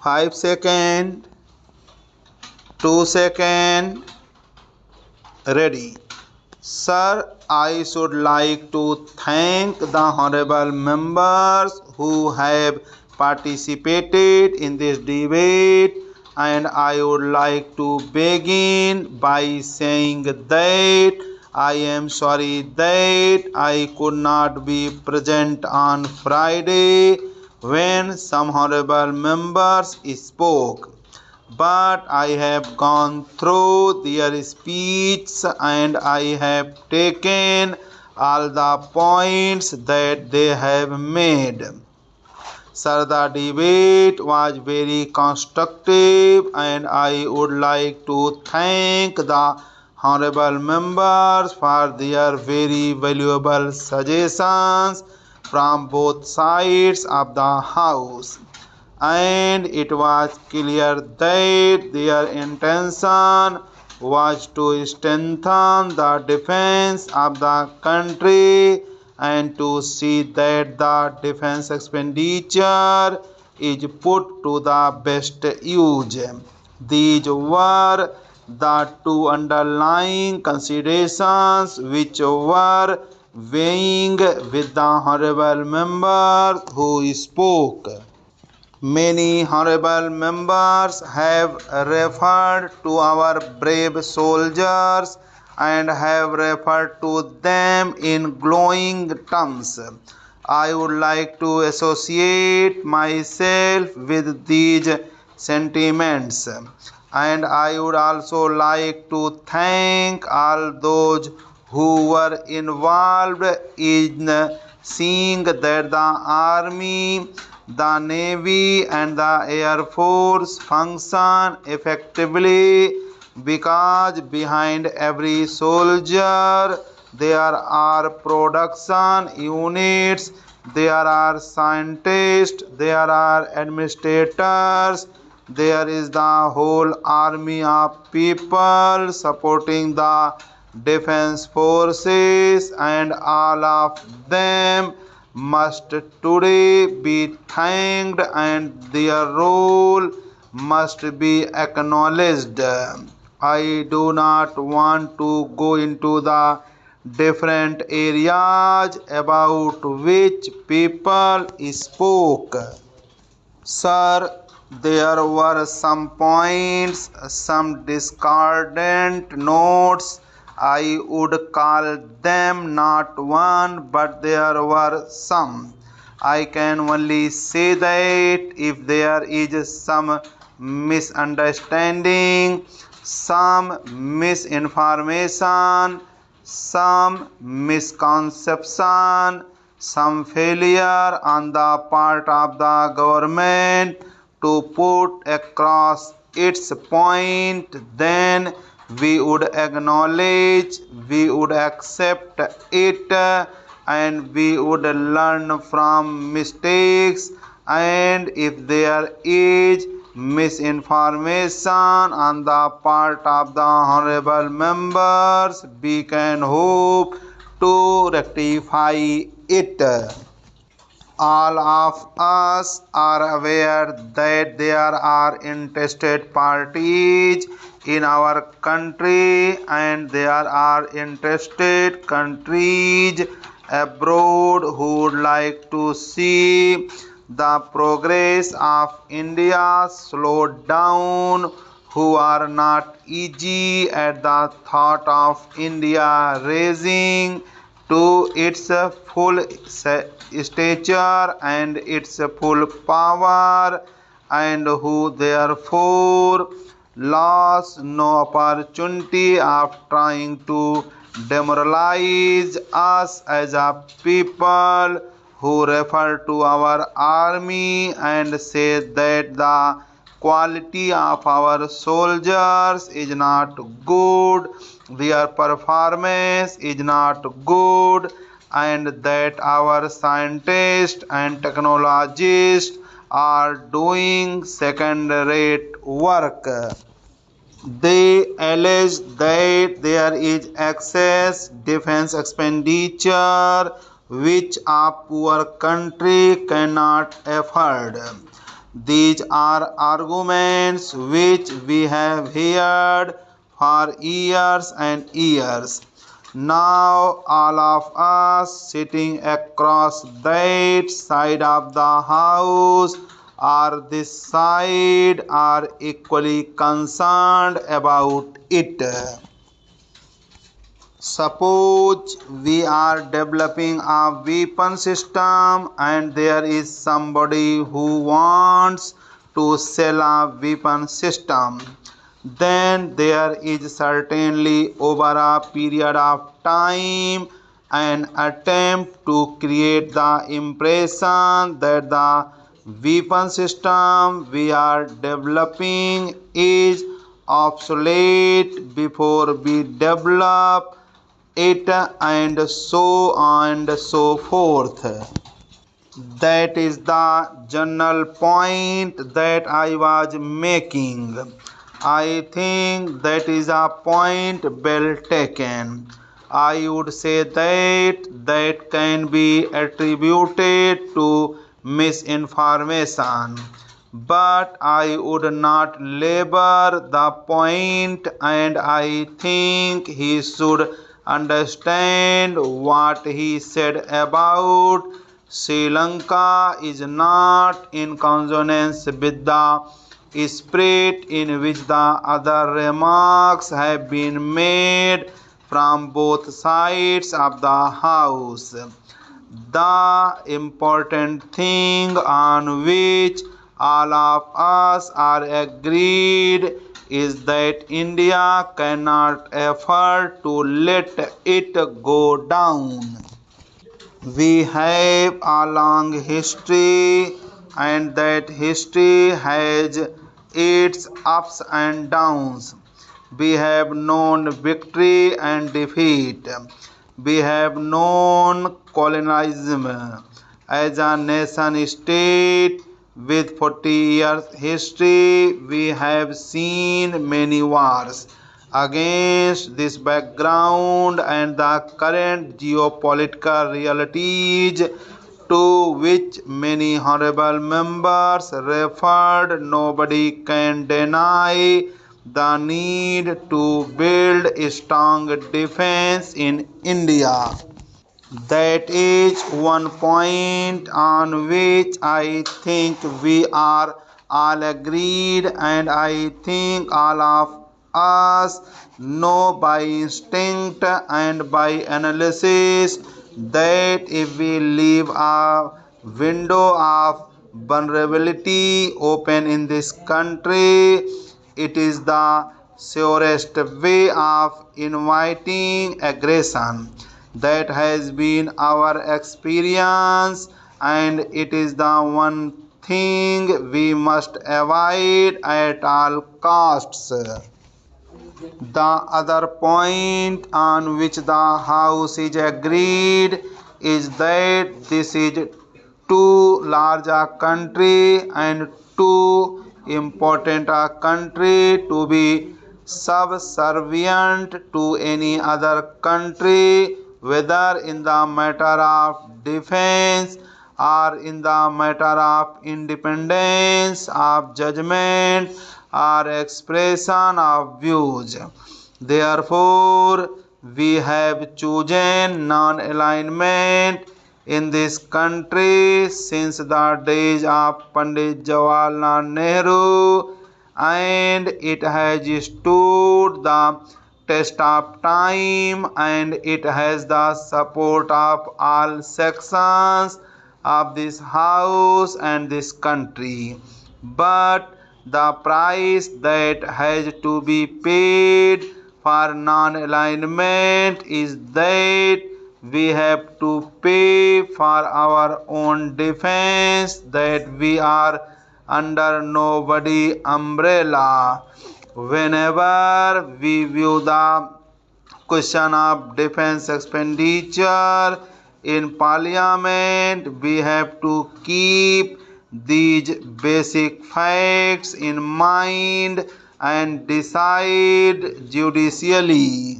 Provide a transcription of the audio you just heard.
5 seconds, 2 seconds, ready. Sir, I should like to thank the honorable members who have participated in this debate, and I would like to begin by saying that I am sorry that I could not be present on Friday when some honorable members spoke, but I have gone through their speech and I have taken all the points that they have made. Sir, the debate was very constructive and I would like to thank the honorable members for their very valuable suggestions from both sides of the house, and it was clear that their intention was to strengthen the defense of the country and to see that the defense expenditure is put to the best use. These were the two underlying considerations which were weighing with the honorable members who spoke. Many honorable members have referred to our brave soldiers and have referred to them in glowing terms. I would like to associate myself with these sentiments, and I would also like to thank all those who were involved in seeing that the Army, the Navy and the Air Force function effectively, because behind every soldier there are production units, there are scientists, there are administrators, there is the whole army of people supporting the defense forces, and all of them must today be thanked and their role must be acknowledged. I do not want to go into the different areas about which people spoke. Sir, there were some points, some discordant notes. I would call them not one, but there were some. I can only say that if there is some misunderstanding, some misinformation, some misconception, some failure on the part of the government to put across its point, then we would acknowledge, we would accept it, and we would learn from mistakes. And if there is misinformation on the part of the honorable members, we can hope to rectify it. All of us are aware that there are interested parties in our country and there are interested countries abroad who would like to see the progress of India slowed down, who are not easy at the thought of India raising to its full stature and its full power, and who therefore lost no opportunity of trying to demoralize us as a people, who refer to our army and say that the quality of our soldiers is not good, their performance is not good, and that our scientists and technologists are doing second-rate work. They allege that there is excess defense expenditure which a poor country cannot afford. These are arguments which we have heard for years and years. Now all of us sitting across that side of the house or this side are equally concerned about it. Suppose we are developing a weapon system and there is somebody who wants to sell a weapon system. Then there is certainly over a period of time an attempt to create the impression that the weapon system we are developing is obsolete before we develop it, and so on and so forth. That is the general point that I was making. I think that is a point well taken. I would say that can be attributed to misinformation, but I would not labor the point, and I think he should understand what he said about Sri Lanka is not in consonance with the spirit in which the other remarks have been made from both sides of the house. The important thing on which all of us are agreed is that India cannot afford to let it go down. We have a long history, and that history has its ups and downs. We have known victory and defeat. We have known colonialism. As a nation state with 40 years history, we have seen many wars. Against this background and the current geopolitical realities to which many honorable members referred, nobody can deny the need to build a strong defense in India. That is one point on which I think we are all agreed, and I think all of us know by instinct and by analysis that if we leave a window of vulnerability open in this country, it is the surest way of inviting aggression. That has been our experience, and it is the one thing we must avoid at all costs. The other point on which the House is agreed is that this is too large a country and too important a country to be subservient to any other country, whether in the matter of defense or in the matter of independence of judgment or expression of views. Therefore, we have chosen non-alignment in this country since the days of Pandit Jawaharlal Nehru, and it has stood the test of time, and it has the support of all sections of this house and this country. But the price that has to be paid for non-alignment is that we have to pay for our own defense, that we are under nobody umbrella. Whenever we view the question of defense expenditure in parliament, we have to keep these basic facts in mind and decide judicially.